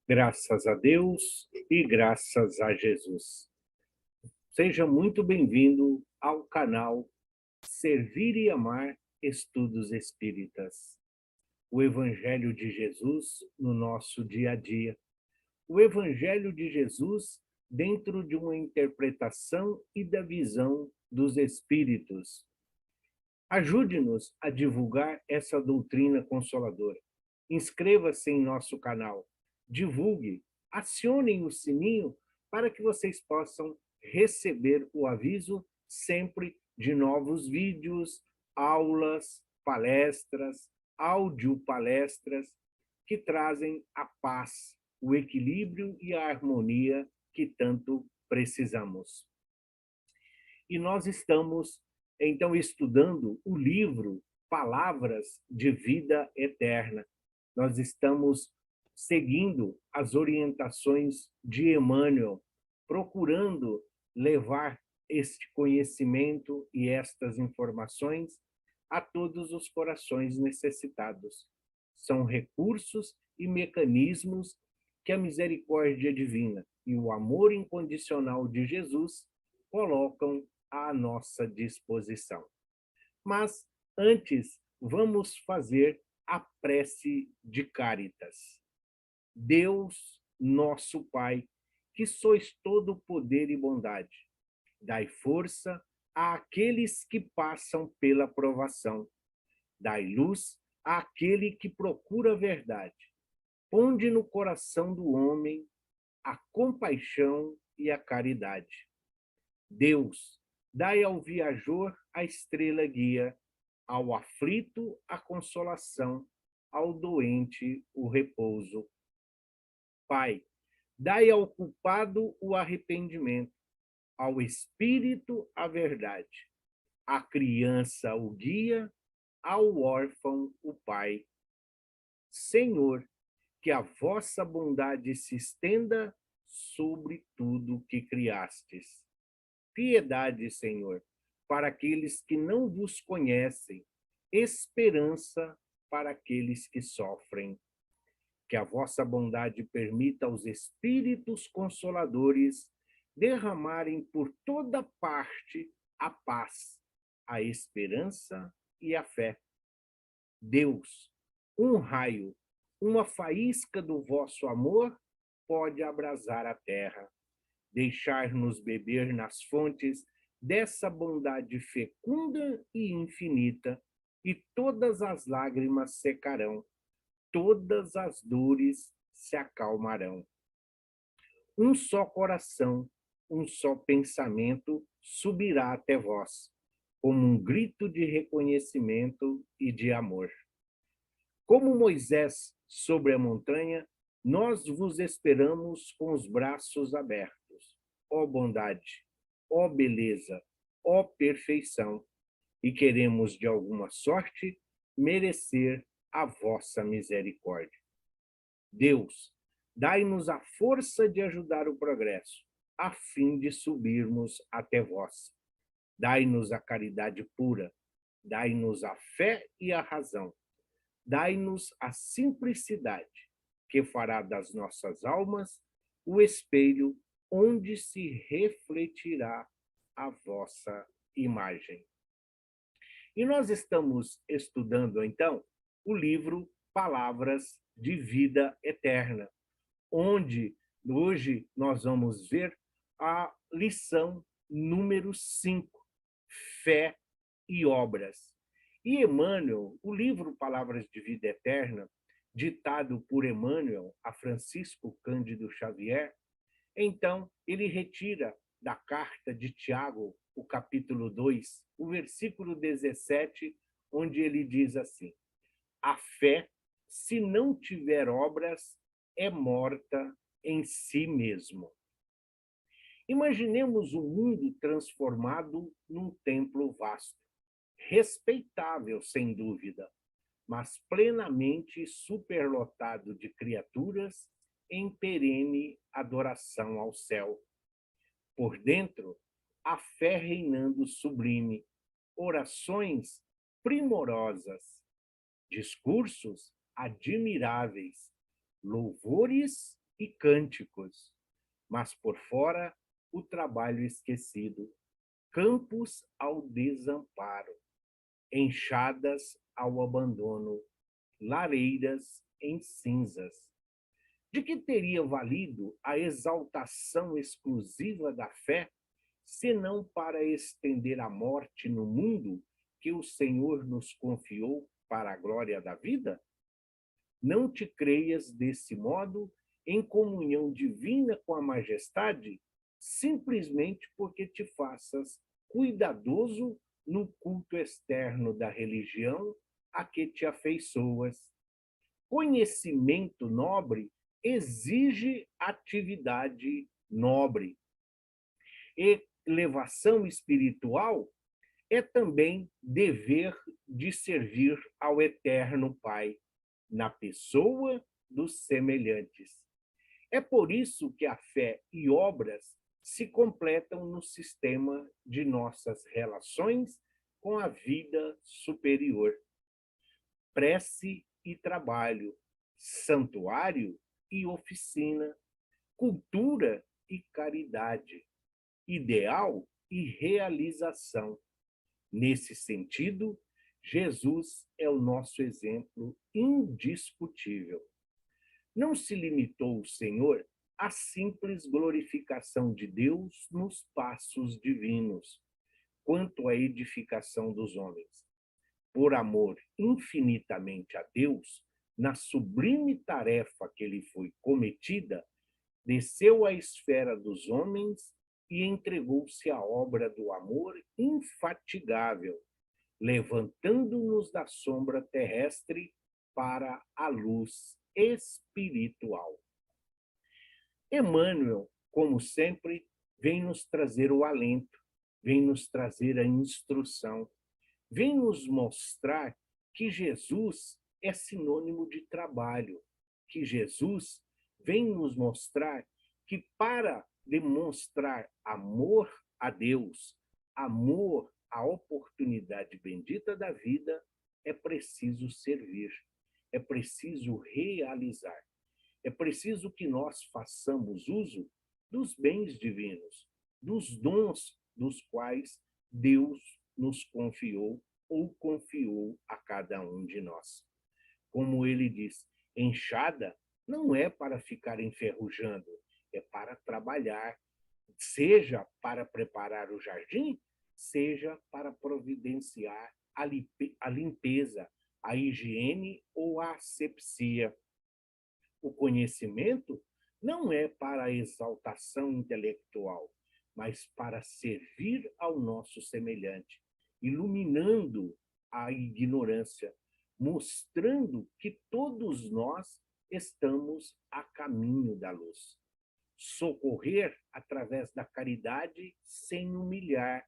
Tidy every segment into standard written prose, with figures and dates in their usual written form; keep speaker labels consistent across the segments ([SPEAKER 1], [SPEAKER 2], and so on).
[SPEAKER 1] Graças a Deus e graças a Jesus. Seja muito bem-vindo ao canal Servir e Amar Estudos Espíritas. O Evangelho de Jesus no nosso dia a dia. O Evangelho de Jesus dentro de uma interpretação e da visão dos Espíritos. Ajude-nos a divulgar essa doutrina consoladora. Inscreva-se em nosso canal, divulgue, acionem o sininho para que vocês possam receber o aviso sempre de novos vídeos, aulas, palestras, audiopalestras que trazem a paz, o equilíbrio e a harmonia que tanto precisamos. E nós estamos, então, estudando o livro Palavras de Vida Eterna. Nós estamos seguindo as orientações de Emmanuel, procurando levar este conhecimento e estas informações a todos os corações necessitados. São recursos e mecanismos que a misericórdia divina e o amor incondicional de Jesus colocam à nossa disposição. Mas antes, vamos fazer a prece de Cáritas. Deus, nosso Pai, que sois todo poder e bondade, dai força àqueles que passam pela provação, dai luz àquele que procura a verdade, ponde no coração do homem a compaixão e a caridade. Deus, dai ao viajor a estrela guia, ao aflito a consolação, ao doente o repouso. Pai, dai ao culpado o arrependimento, ao espírito a verdade, à criança o guia, ao órfão o pai. Senhor, que a vossa bondade se estenda sobre tudo que criastes. Piedade, Senhor, para aqueles que não vos conhecem, esperança para aqueles que sofrem. Que a vossa bondade permita aos Espíritos Consoladores derramarem por toda parte a paz, a esperança e a fé. Deus, um raio, uma faísca do vosso amor pode abrasar a terra, deixar-nos beber nas fontes dessa bondade fecunda e infinita, e todas as lágrimas secarão, todas as dores se acalmarão. Um só coração, um só pensamento subirá até vós, como um grito de reconhecimento e de amor. Como Moisés sobre a montanha, nós vos esperamos com os braços abertos. Ó bondade, ó beleza, ó perfeição, e queremos de alguma sorte merecer a vossa misericórdia. Deus, dai-nos a força de ajudar o progresso, a fim de subirmos até vós. Dai-nos a caridade pura, dai-nos a fé e a razão, dai-nos a simplicidade, que fará das nossas almas o espelho onde se refletirá a vossa imagem. E nós estamos estudando, então, o livro Palavras de Vida Eterna, onde hoje nós vamos ver a lição número 5, Fé e Obras. E Emmanuel, o livro Palavras de Vida Eterna, ditado por Emmanuel a Francisco Cândido Xavier, então ele retira da carta de Tiago, o capítulo 2, o versículo 17, onde ele diz assim: a fé, se não tiver obras, é morta em si mesmo. Imaginemos um mundo transformado num templo vasto, respeitável sem dúvida, mas plenamente superlotado de criaturas em perene adoração ao céu. Por dentro, a fé reinando sublime, orações primorosas, discursos admiráveis, louvores e cânticos, mas por fora o trabalho esquecido, campos ao desamparo, enxadas ao abandono, lareiras em cinzas. De que teria valido a exaltação exclusiva da fé, senão para estender a morte no mundo que o Senhor nos confiou para a glória da vida? Não te creias desse modo em comunhão divina com a majestade, simplesmente porque te faças cuidadoso no culto externo da religião a que te afeiçoas. Conhecimento nobre exige atividade nobre. Elevação espiritual é também dever de servir ao Eterno Pai, na pessoa dos semelhantes. É por isso que a fé e obras se completam no sistema de nossas relações com a vida superior. Prece e trabalho, santuário e oficina, cultura e caridade, ideal e realização. Nesse sentido, Jesus é o nosso exemplo indiscutível. Não se limitou o Senhor à simples glorificação de Deus nos passos divinos, quanto à edificação dos homens. Por amor infinitamente a Deus, na sublime tarefa que lhe foi cometida, desceu à esfera dos homens e entregou-se à obra do amor infatigável, levantando-nos da sombra terrestre para a luz espiritual. Emmanuel, como sempre, vem nos trazer o alento, vem nos trazer a instrução, vem nos mostrar que Jesus é sinônimo de trabalho, que Jesus vem nos mostrar que para demonstrar amor a Deus, amor à oportunidade bendita da vida, é preciso servir, é preciso realizar, é preciso que nós façamos uso dos bens divinos, dos dons dos quais Deus nos confiou ou confiou a cada um de nós. Como ele diz, enxada não é para ficar enferrujando, é para trabalhar, seja para preparar o jardim, seja para providenciar a limpeza, a higiene ou a asepsia. O conhecimento não é para a exaltação intelectual, mas para servir ao nosso semelhante, iluminando a ignorância, mostrando que todos nós estamos a caminho da luz. Socorrer através da caridade sem humilhar,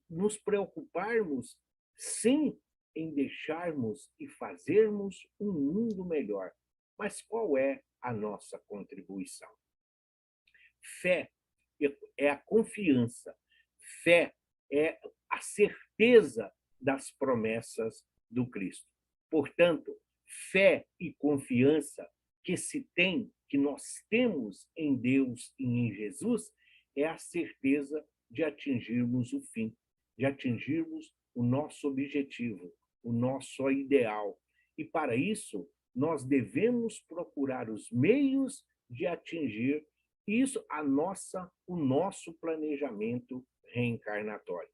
[SPEAKER 1] nos preocuparmos sim em deixarmos e fazermos um mundo melhor. Mas qual é a nossa contribuição? Fé é a confiança, fé é a certeza das promessas do Cristo. Portanto, fé e confiança que se tem, que nós temos em Deus e em Jesus, é a certeza de atingirmos o fim, de atingirmos o nosso objetivo, o nosso ideal. E para isso, nós devemos procurar os meios de atingir isso, o nosso planejamento reencarnatório.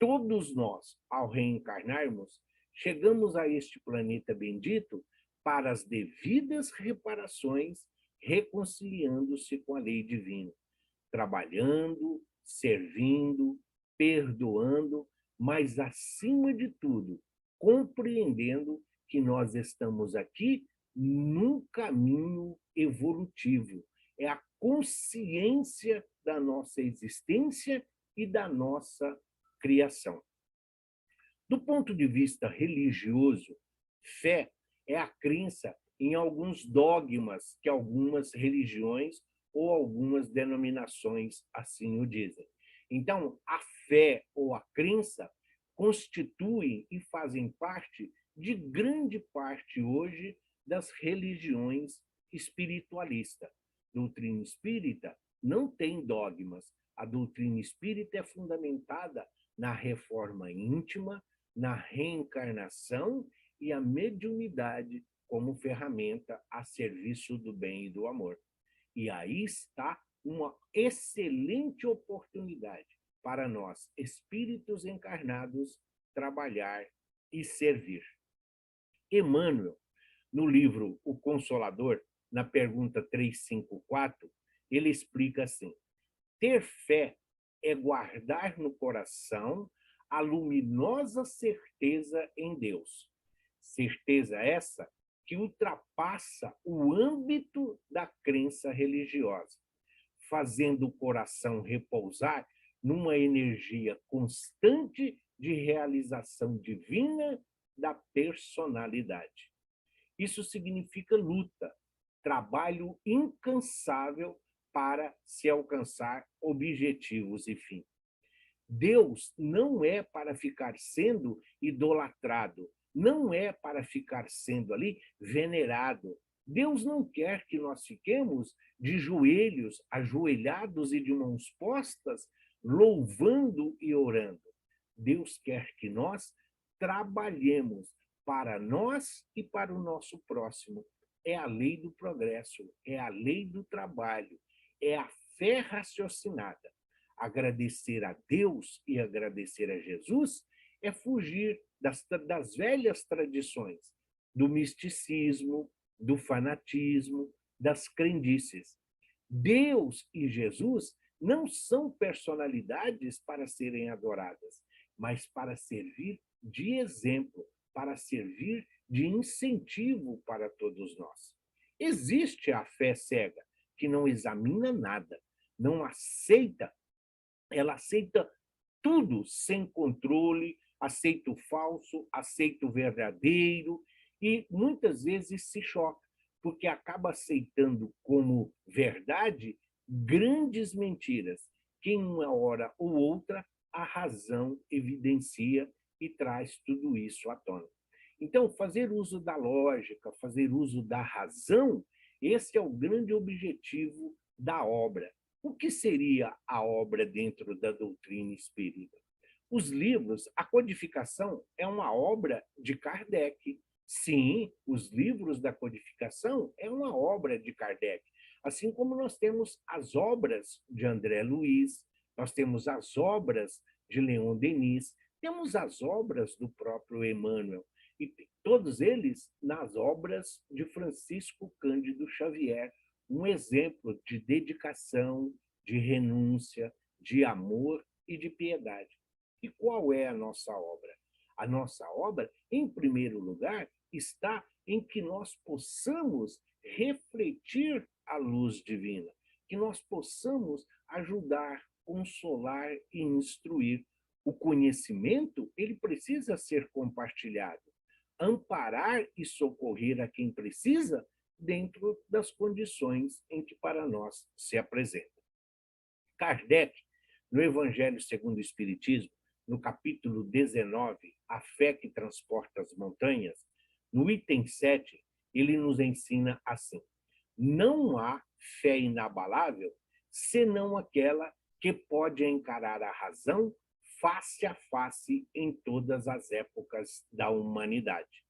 [SPEAKER 1] Todos nós, ao reencarnarmos, chegamos a este planeta bendito para as devidas reparações, reconciliando-se com a lei divina, trabalhando, servindo, perdoando, mas, acima de tudo, compreendendo que nós estamos aqui num caminho evolutivo. É a consciência da nossa existência e da nossa criação. Do ponto de vista religioso, fé é a crença em alguns dogmas que algumas religiões ou algumas denominações assim o dizem. Então, a fé ou a crença constituem e fazem parte de grande parte hoje das religiões espiritualista. Doutrina espírita não tem dogmas. A doutrina espírita é fundamentada na reforma íntima, na reencarnação e a mediunidade como ferramenta a serviço do bem e do amor. E aí está uma excelente oportunidade para nós, espíritos encarnados, trabalhar e servir. Emmanuel, no livro O Consolador, na pergunta 354, ele explica assim: ter fé é guardar no coração a luminosa certeza em Deus. Certeza essa que ultrapassa o âmbito da crença religiosa, fazendo o coração repousar numa energia constante de realização divina da personalidade. Isso significa luta, trabalho incansável para se alcançar objetivos e fins. Deus não é para ficar sendo idolatrado, não é para ficar sendo ali venerado. Deus não quer que nós fiquemos de joelhos, ajoelhados e de mãos postas, louvando e orando. Deus quer que nós trabalhemos para nós e para o nosso próximo. É a lei do progresso, é a lei do trabalho, é a fé raciocinada. Agradecer a Deus e agradecer a Jesus é fugir das velhas tradições, do misticismo, do fanatismo, das crendices. Deus e Jesus não são personalidades para serem adoradas, mas para servir de exemplo, para servir de incentivo para todos nós. Existe a fé cega, que não examina nada, não aceita, ela aceita tudo sem controle, aceita o falso, aceita o verdadeiro e muitas vezes se choca, porque acaba aceitando como verdade grandes mentiras, que em uma hora ou outra a razão evidencia e traz tudo isso à tona. Então, fazer uso da lógica, fazer uso da razão, esse é o grande objetivo da obra. O que seria a obra dentro da doutrina espírita? Os livros, a codificação é uma obra de Kardec. Sim, os livros da codificação é uma obra de Kardec. Assim como nós temos as obras de André Luiz, nós temos as obras de Leon Denis, temos as obras do próprio Emmanuel, e todos eles nas obras de Francisco Cândido Xavier, um exemplo de dedicação, de renúncia, de amor e de piedade. E qual é a nossa obra? A nossa obra, em primeiro lugar, está em que nós possamos refletir a luz divina, que nós possamos ajudar, consolar e instruir. O conhecimento, ele precisa ser compartilhado, amparar e socorrer a quem precisa dentro das condições em que para nós se apresenta. Kardec, no Evangelho segundo o Espiritismo, no capítulo 19, A Fé que Transporta as Montanhas, no item 7, ele nos ensina assim: não há fé inabalável senão aquela que pode encarar a razão face a face em todas as épocas da humanidade.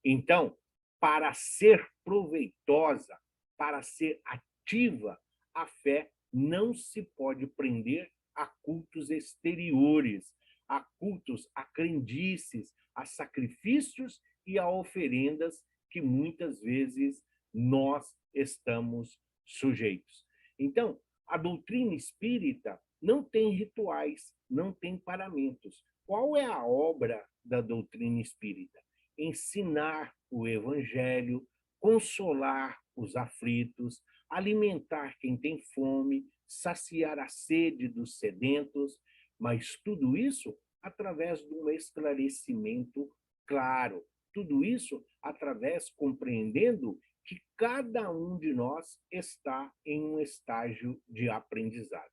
[SPEAKER 1] Então, para ser proveitosa, para ser ativa, a fé não se pode prender a cultos exteriores, a cultos, a crendices, a sacrifícios e a oferendas que muitas vezes nós estamos sujeitos. Então, a doutrina espírita não tem rituais, não tem paramentos. Qual é a obra da doutrina espírita? Ensinar o evangelho, consolar os aflitos, alimentar quem tem fome, saciar a sede dos sedentos, mas tudo isso através de um esclarecimento claro. Tudo isso através compreendendo que cada um de nós está em um estágio de aprendizado.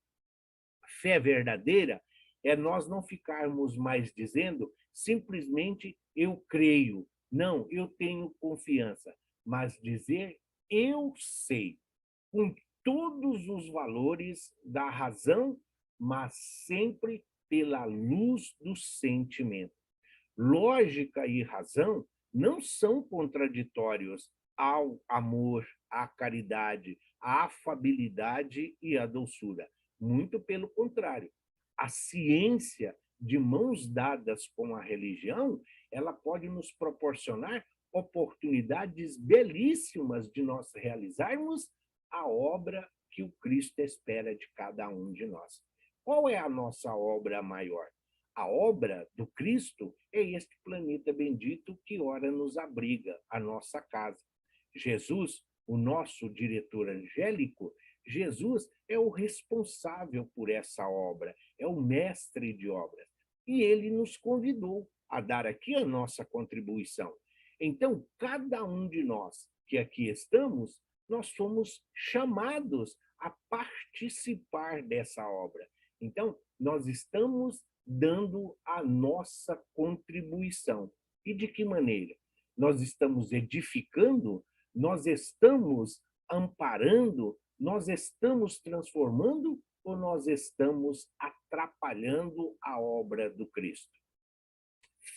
[SPEAKER 1] Fé verdadeira é nós não ficarmos mais dizendo simplesmente eu creio. Não, eu tenho confiança. Mas dizer eu sei, com todos os valores da razão, mas sempre pela luz do sentimento. Lógica e razão não são contraditórios ao amor, à caridade, à afabilidade e à doçura. Muito pelo contrário. A ciência, de mãos dadas com a religião, ela pode nos proporcionar oportunidades belíssimas de nós realizarmos a obra que o Cristo espera de cada um de nós. Qual é a nossa obra maior? A obra do Cristo é este planeta bendito que ora nos abriga, a nossa casa. Jesus, o nosso diretor angélico, Jesus é o responsável por essa obra, é o mestre de obras. E ele nos convidou a dar aqui a nossa contribuição. Então, cada um de nós que aqui estamos, nós somos chamados a participar dessa obra. Então, nós estamos dando a nossa contribuição. E de que maneira? Nós estamos edificando, nós estamos amparando, nós estamos transformando ou nós estamos atrapalhando a obra do Cristo?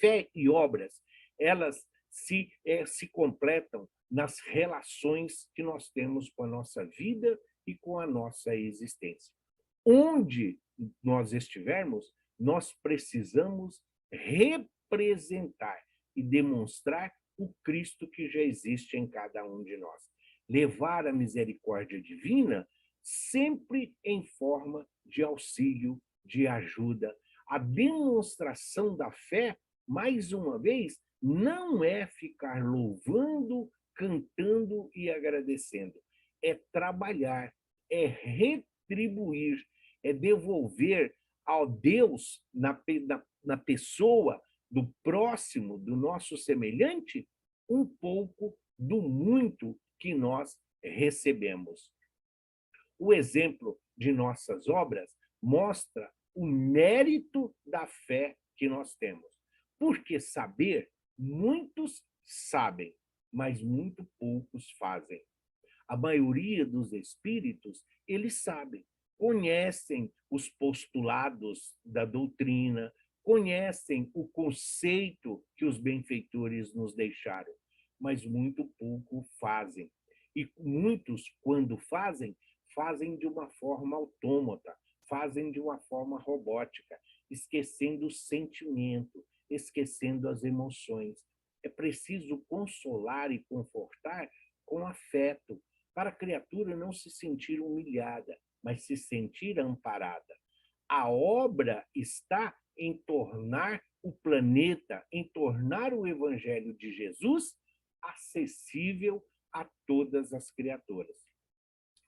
[SPEAKER 1] Fé e obras, elas se completam nas relações que nós temos com a nossa vida e com a nossa existência. Onde nós estivermos, nós precisamos representar e demonstrar o Cristo que já existe em cada um de nós. Levar a misericórdia divina sempre em forma de auxílio, de ajuda. A demonstração da fé, mais uma vez, não é ficar louvando, cantando e agradecendo. É trabalhar, é retribuir, é devolver ao Deus, na pessoa do próximo, do nosso semelhante, um pouco do muito que nós recebemos. O exemplo de nossas obras mostra o mérito da fé que nós temos. Porque saber, muitos sabem, mas muito poucos fazem. A maioria dos espíritos, eles sabem, conhecem os postulados da doutrina, conhecem o conceito que os benfeitores nos deixaram, mas muito pouco fazem. E muitos, quando fazem, fazem de uma forma autômata, fazem de uma forma robótica, esquecendo o sentimento, esquecendo as emoções. É preciso consolar e confortar com afeto, para a criatura não se sentir humilhada, mas se sentir amparada. A obra está em tornar o planeta, em tornar o Evangelho de Jesus acessível a todas as criaturas.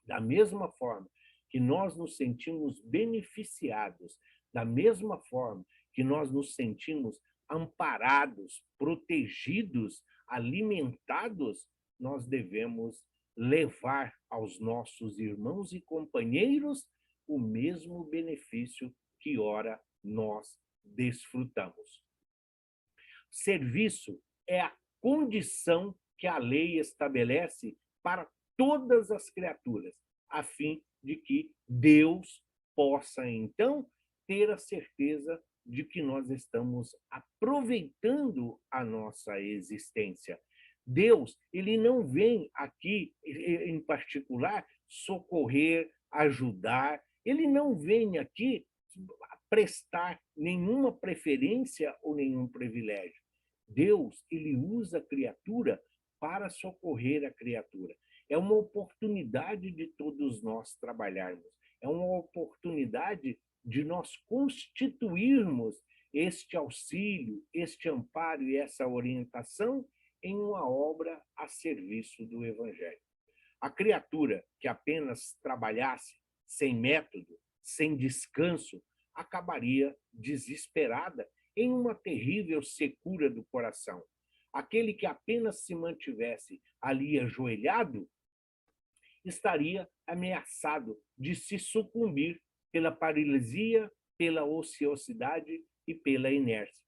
[SPEAKER 1] Da mesma forma que nós nos sentimos beneficiados, da mesma forma que nós nos sentimos amparados, protegidos, alimentados, nós devemos levar aos nossos irmãos e companheiros o mesmo benefício que ora nós desfrutamos. Serviço é a condição que a lei estabelece para todas as criaturas, a fim de que Deus possa, então, ter a certeza de que nós estamos aproveitando a nossa existência. Deus, ele não vem aqui, em particular, socorrer, ajudar, ele não vem aqui prestar nenhuma preferência ou nenhum privilégio. Deus, ele usa a criatura para socorrer a criatura. É uma oportunidade de todos nós trabalharmos. É uma oportunidade de nós constituirmos este auxílio, este amparo e essa orientação em uma obra a serviço do Evangelho. A criatura que apenas trabalhasse sem método, sem descanso, acabaria desesperada em uma terrível secura do coração. Aquele que apenas se mantivesse ali ajoelhado estaria ameaçado de se sucumbir pela paralisia, pela ociosidade e pela inércia.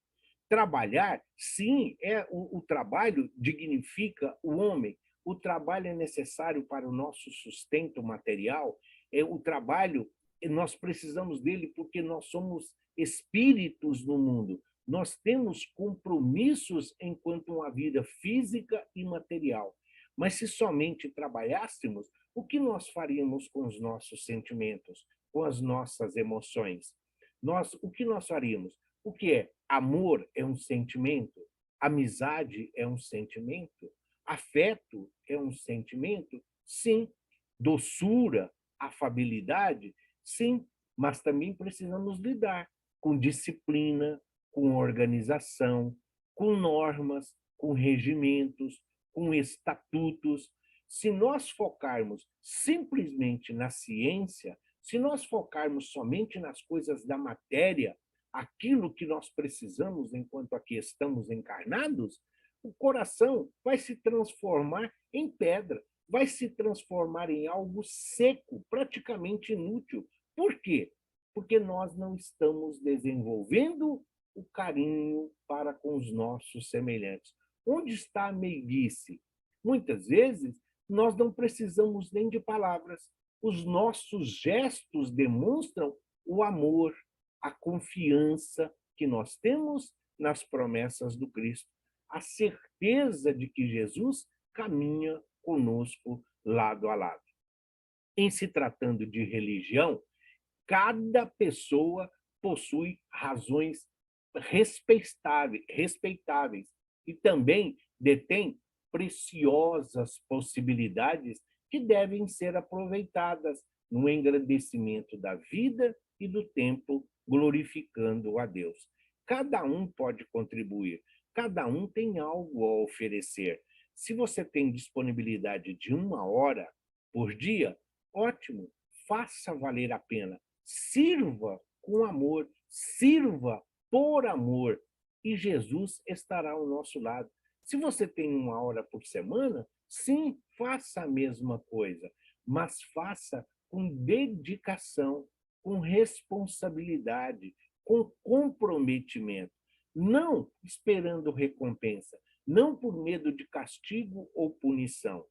[SPEAKER 1] Trabalhar, sim, o trabalho dignifica o homem, O trabalho é necessário para o nosso sustento material. O trabalho, nós precisamos dele porque nós somos espíritos no mundo. Nós temos compromissos enquanto uma vida física e material. Mas se somente trabalhássemos, o que nós faríamos com os nossos sentimentos, com as nossas emoções? O que nós faríamos? O que é? Amor é um sentimento, amizade é um sentimento, afeto é um sentimento? Sim. Doçura, afabilidade? Sim. Mas também precisamos lidar com disciplina, com organização, com normas, com regimentos, com estatutos. Se nós focarmos simplesmente na ciência, se nós focarmos somente nas coisas da matéria, aquilo que nós precisamos enquanto aqui estamos encarnados, o coração vai se transformar em pedra, vai se transformar em algo seco, praticamente inútil. Por quê? Porque nós não estamos desenvolvendo o carinho para com os nossos semelhantes. Onde está a meiguice? Muitas vezes, nós não precisamos nem de palavras. Os nossos gestos demonstram o amor, a confiança que nós temos nas promessas do Cristo, a certeza de que Jesus caminha conosco lado a lado. Em se tratando de religião, cada pessoa possui razões respeitáveis e também detém preciosas possibilidades que devem ser aproveitadas no engrandecimento da vida e do tempo, glorificando a Deus. Cada um pode contribuir, cada um tem algo a oferecer. Se você tem disponibilidade de 1 hora por dia, ótimo, faça valer a pena. Sirva com amor, sirva por amor, e Jesus estará ao nosso lado. Se você tem 1 hora por semana, sim, faça a mesma coisa, mas faça com dedicação, com responsabilidade, com comprometimento, não esperando recompensa, não por medo de castigo ou punição.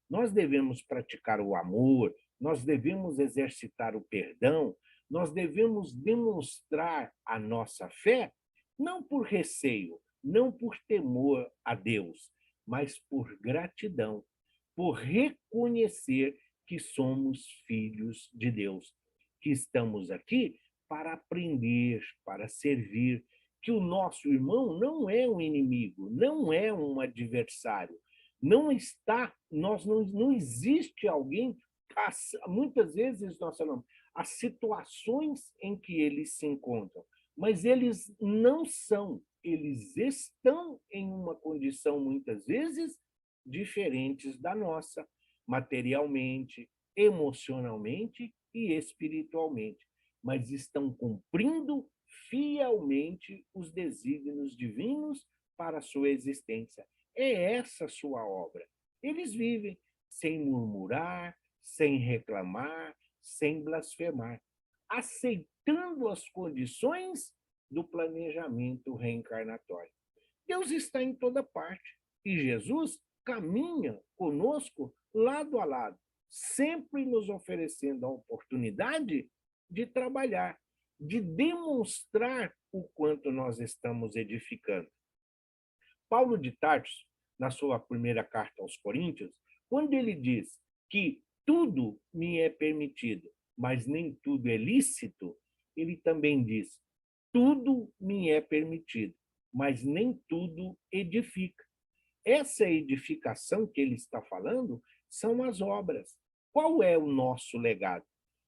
[SPEAKER 1] Nós devemos praticar o amor, nós devemos exercitar o perdão, nós devemos demonstrar a nossa fé, não por receio, não por temor a Deus, mas por gratidão, por reconhecer que somos filhos de Deus, que estamos aqui para aprender, para servir, que o nosso irmão não é um inimigo, não é um adversário, não está, não existe alguém, muitas vezes nós falamos, as situações em que eles se encontram, mas eles não são, eles estão em uma condição, muitas vezes, diferentes da nossa, materialmente, emocionalmente e espiritualmente, mas estão cumprindo fielmente os desígnios divinos para a sua existência. É essa a sua obra. Eles vivem sem murmurar, sem reclamar, sem blasfemar, aceitando as condições do planejamento reencarnatório. Deus está em toda parte e Jesus caminha conosco lado a lado, sempre nos oferecendo a oportunidade de trabalhar, de demonstrar o quanto nós estamos edificando. Paulo de Tarso, na sua primeira carta aos Coríntios, quando ele diz que tudo me é permitido, mas nem tudo é lícito, ele também diz: tudo me é permitido, mas nem tudo edifica. Essa edificação que ele está falando são as obras. Qual é o nosso legado?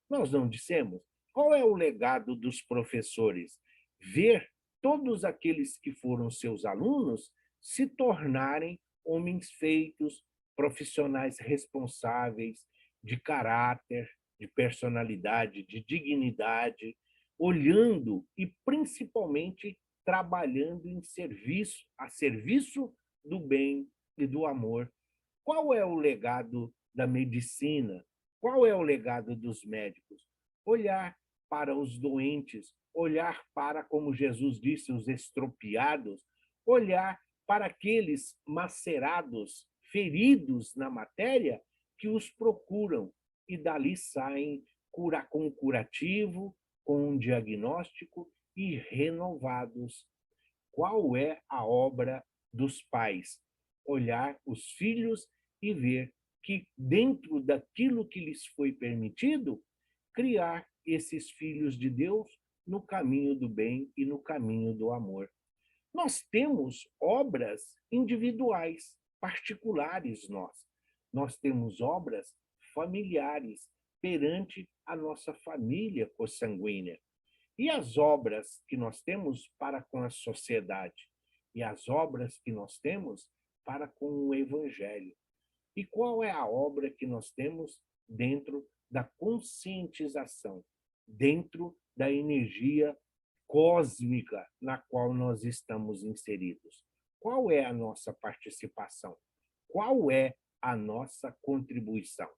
[SPEAKER 1] Nós não dissemos. Qual é o legado dos professores? Ver todos aqueles que foram seus alunos se tornarem homens feitos, profissionais responsáveis, de caráter, de personalidade, de dignidade, olhando e principalmente trabalhando em serviço, a serviço do bem e do amor. Qual é o legado da medicina? Qual é o legado dos médicos? Olhar para os doentes, olhar para, como Jesus disse, os estropiados, olhar para aqueles macerados feridos na matéria, que os procuram e dali saem com curativo, com um diagnóstico e renovados. Qual é a obra dos pais? Olhar os filhos e ver que, dentro daquilo que lhes foi permitido, criar esses filhos de Deus no caminho do bem e no caminho do amor. Nós temos obras individuais, particulares nós. Nós temos obras familiares perante a nossa família consanguínea. E as obras que nós temos para com a sociedade? E as obras que nós temos para com o Evangelho? E qual é a obra que nós temos dentro da conscientização, dentro da energia cósmica na qual nós estamos inseridos? Qual é a nossa participação? Qual é a nossa contribuição?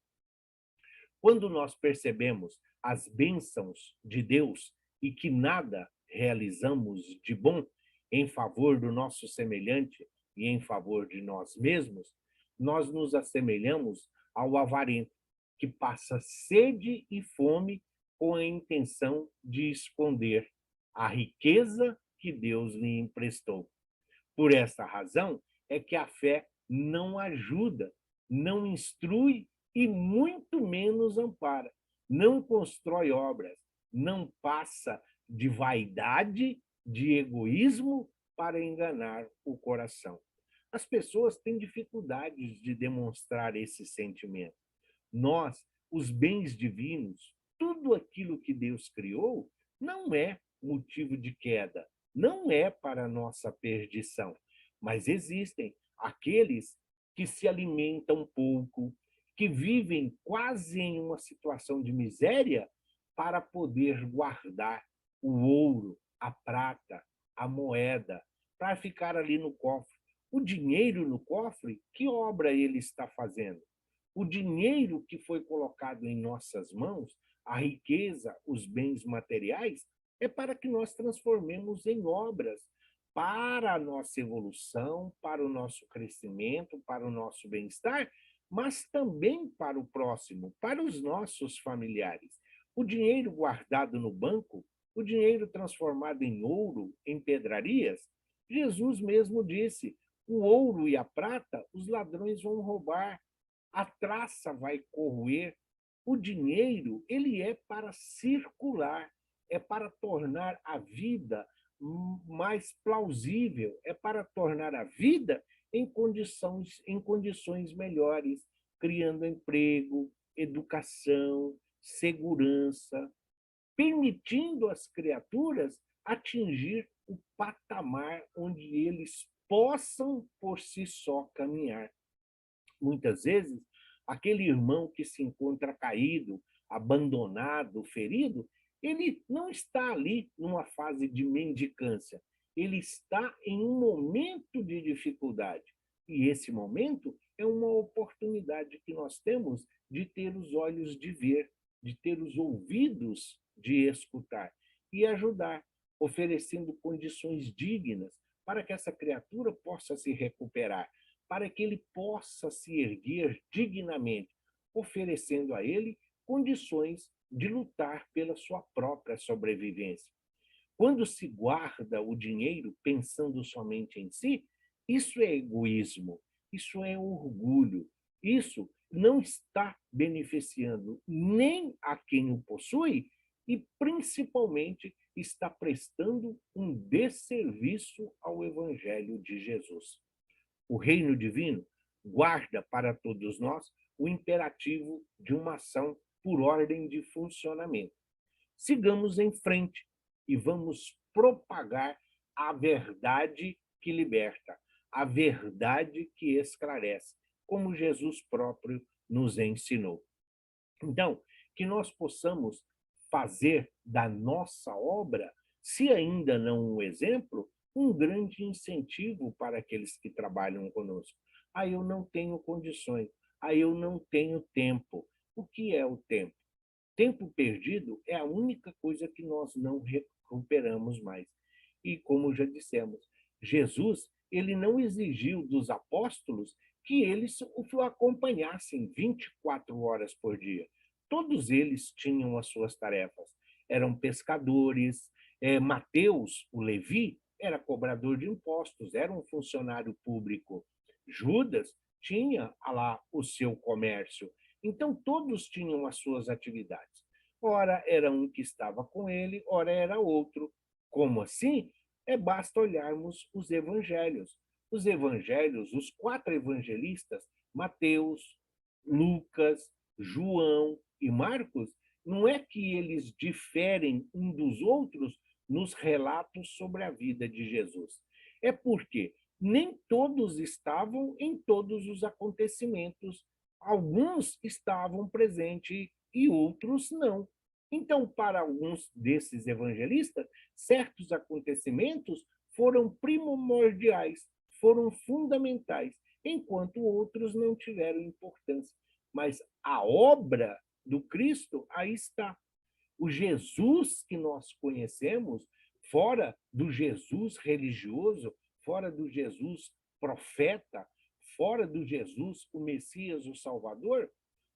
[SPEAKER 1] Quando nós percebemos as bênçãos de Deus e que nada realizamos de bom em favor do nosso semelhante e em favor de nós mesmos, nós nos assemelhamos ao avarento, que passa sede e fome com a intenção de esconder a riqueza que Deus lhe emprestou. Por essa razão é que a fé não ajuda, não instrui e muito menos ampara, não constrói obras, não passa de vaidade, de egoísmo para enganar o coração. As pessoas têm dificuldades de demonstrar esse sentimento. Nós, os bens divinos, tudo aquilo que Deus criou, não é motivo de queda, não é para nossa perdição, mas existem aqueles que se alimentam pouco, que vivem quase em uma situação de miséria para poder guardar o ouro, a prata, a moeda, para ficar ali no cofre. O dinheiro no cofre, que obra ele está fazendo? O dinheiro que foi colocado em nossas mãos, a riqueza, os bens materiais, é para que nós transformemos em obras para a nossa evolução, para o nosso crescimento, para o nosso bem-estar, mas também para o próximo, para os nossos familiares. O dinheiro guardado no banco, o dinheiro transformado em ouro, em pedrarias, Jesus mesmo disse: o ouro e a prata os ladrões vão roubar, a traça vai corroer. O dinheiro, ele é para circular, é para tornar a vida mais plausível, é para tornar a vida em condições melhores, criando emprego, educação, segurança, permitindo às criaturas atingir o patamar onde eles possam por si só caminhar. Muitas vezes, aquele irmão que se encontra caído, abandonado, ferido, ele não está ali numa fase de mendicância, ele está em um momento de dificuldade. E esse momento é uma oportunidade que nós temos de ter os olhos de ver, de ter os ouvidos de escutar e ajudar, oferecendo condições dignas para que essa criatura possa se recuperar, para que ele possa se erguer dignamente, oferecendo a ele condições de lutar pela sua própria sobrevivência. Quando se guarda o dinheiro pensando somente em si, isso é egoísmo, isso é orgulho, isso não está beneficiando nem a quem o possui e, principalmente, está prestando um desserviço ao Evangelho de Jesus. O reino divino guarda para todos nós o imperativo de uma ação por ordem de funcionamento. Sigamos em frente e vamos propagar a verdade que liberta, a verdade que esclarece, como Jesus próprio nos ensinou. Então, que nós possamos fazer da nossa obra, se ainda não um exemplo, um grande incentivo para aqueles que trabalham conosco. Ah, eu não tenho condições, ah, eu não tenho tempo. O que é o tempo? Tempo perdido é a única coisa que nós não recuperamos mais. E como já dissemos, Jesus, ele não exigiu dos apóstolos que eles o acompanhassem 24 horas por dia. Todos eles tinham as suas tarefas. Eram pescadores. Mateus, o Levi, era cobrador de impostos, era um funcionário público. Judas tinha lá o seu comércio. Então, todos tinham as suas atividades. Ora era um que estava com ele, ora era outro. Como assim? Basta olharmos os evangelhos. Os evangelhos, os 4 evangelistas, Mateus, Lucas, João e Marcos, não é que eles diferem um dos outros nos relatos sobre a vida de Jesus. É porque nem todos estavam em todos os acontecimentos. Alguns estavam presentes e outros não. Então, para alguns desses evangelistas, certos acontecimentos foram primordiais, foram fundamentais, enquanto outros não tiveram importância. Mas a obra do Cristo aí está. O Jesus que nós conhecemos, fora do Jesus religioso, fora do Jesus profeta, fora do Jesus, o Messias, o Salvador,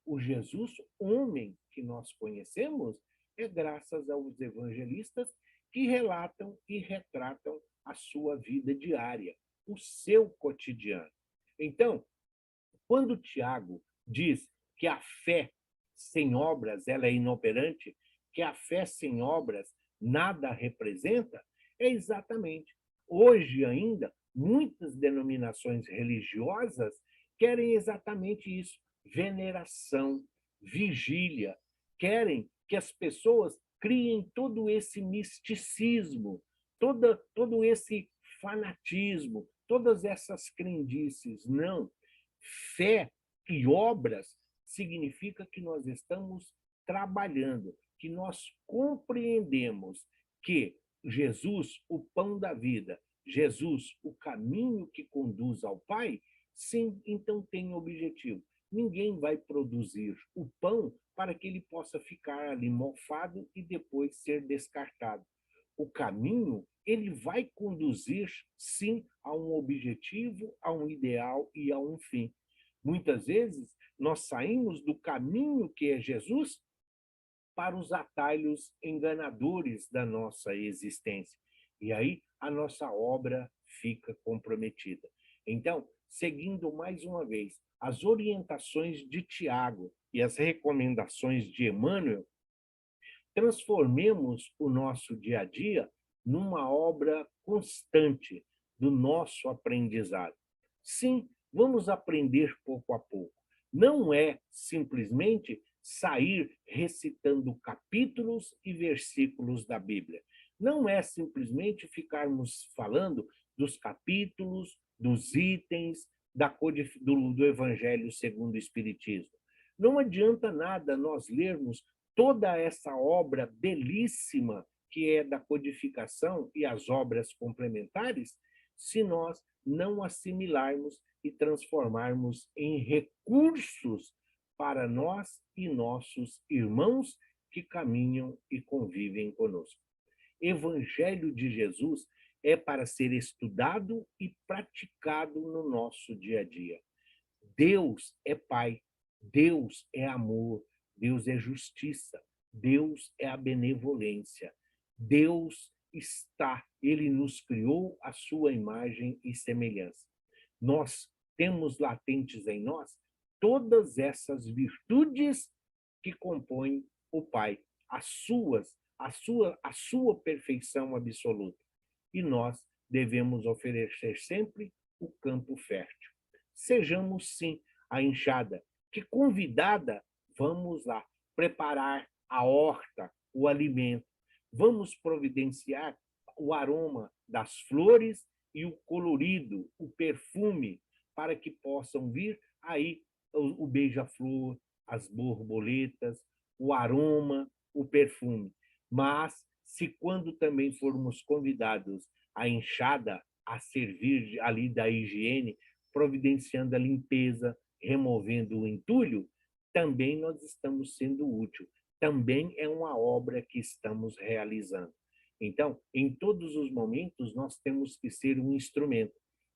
[SPEAKER 1] o Jesus homem que nós conhecemos é graças aos evangelistas que relatam e retratam a sua vida diária, o seu cotidiano. Então, quando Tiago diz que a fé sem obras ela é inoperante, que a fé sem obras nada representa, é exatamente. Hoje ainda, muitas denominações religiosas querem exatamente isso, veneração, vigília, querem que as pessoas criem todo esse misticismo, todo esse fanatismo, todas essas crendices. Não. Fé e obras significa que nós estamos trabalhando, que nós compreendemos que Jesus, o pão da vida, Jesus, o caminho que conduz ao Pai, sim, então tem objetivo. Ninguém vai produzir o pão para que ele possa ficar ali mofado e depois ser descartado. O caminho, ele vai conduzir, sim, a um objetivo, a um ideal e a um fim. Muitas vezes, nós saímos do caminho que é Jesus para os atalhos enganadores da nossa existência. E aí a nossa obra fica comprometida. Então, seguindo mais uma vez as orientações de Tiago e as recomendações de Emmanuel, transformemos o nosso dia a dia numa obra constante do nosso aprendizado. Sim, vamos aprender pouco a pouco. Não é simplesmente sair recitando capítulos e versículos da Bíblia. Não é simplesmente ficarmos falando dos capítulos, dos itens, do Evangelho segundo o Espiritismo. Não adianta nada nós lermos toda essa obra belíssima que é da codificação e as obras complementares, se nós não assimilarmos e transformarmos em recursos para nós e nossos irmãos que caminham e convivem conosco. Evangelho de Jesus é para ser estudado e praticado no nosso dia a dia. Deus é Pai, Deus é amor, Deus é justiça, Deus é a benevolência. Deus está, ele nos criou a sua imagem e semelhança. Nós temos latentes em nós todas essas virtudes que compõem o Pai, a sua perfeição absoluta. E nós devemos oferecer sempre o campo fértil. Sejamos, sim, a enxada, que convidada, vamos lá, preparar a horta, o alimento. Vamos providenciar o aroma das flores e o colorido, o perfume, para que possam vir aí o beija-flor, as borboletas, o aroma, o perfume. Mas, se quando também formos convidados a enxada a servir ali da higiene, providenciando a limpeza, removendo o entulho, também nós estamos sendo útil. Também é uma obra que estamos realizando. Então, em todos os momentos, nós temos que ser um instrumento.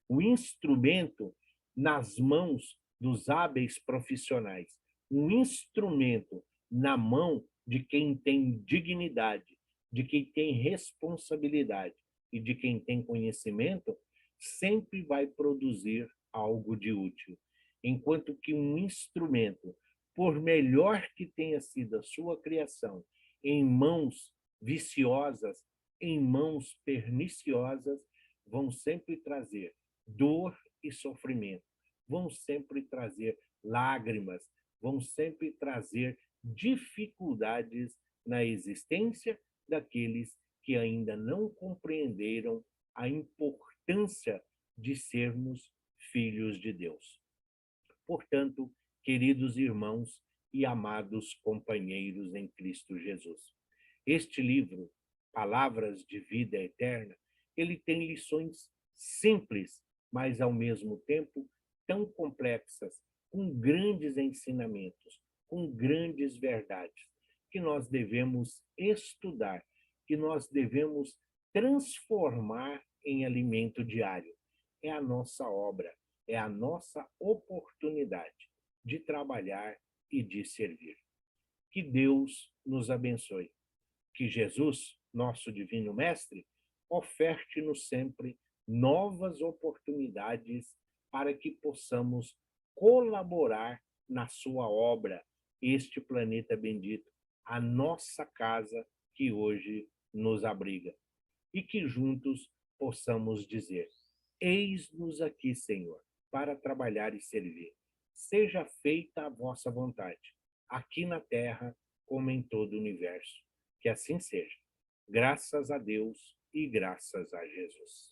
[SPEAKER 1] O instrumento nas mãos dos hábeis profissionais, um instrumento na mão de quem tem dignidade, de quem tem responsabilidade e de quem tem conhecimento, sempre vai produzir algo de útil. Enquanto que um instrumento, por melhor que tenha sido a sua criação, em mãos viciosas, em mãos perniciosas, vão sempre trazer dor e sofrimento, vão sempre trazer lágrimas, vão sempre trazer dificuldades na existência daqueles que ainda não compreenderam a importância de sermos filhos de Deus. Portanto, queridos irmãos e amados companheiros em Cristo Jesus, este livro, Palavras de Vida Eterna, ele tem lições simples, mas ao mesmo tempo tão complexas, com grandes ensinamentos, com grandes verdades, que nós devemos estudar, que nós devemos transformar em alimento diário. É a nossa obra, é a nossa oportunidade de trabalhar e de servir. Que Deus nos abençoe. Que Jesus, nosso divino mestre, oferte-nos sempre novas oportunidades para que possamos colaborar na sua obra, este planeta bendito, a nossa casa que hoje nos abriga. E que juntos possamos dizer: eis-nos aqui, Senhor, para trabalhar e servir. Seja feita a vossa vontade, aqui na terra como em todo o universo. Que assim seja. Graças a Deus e graças a Jesus.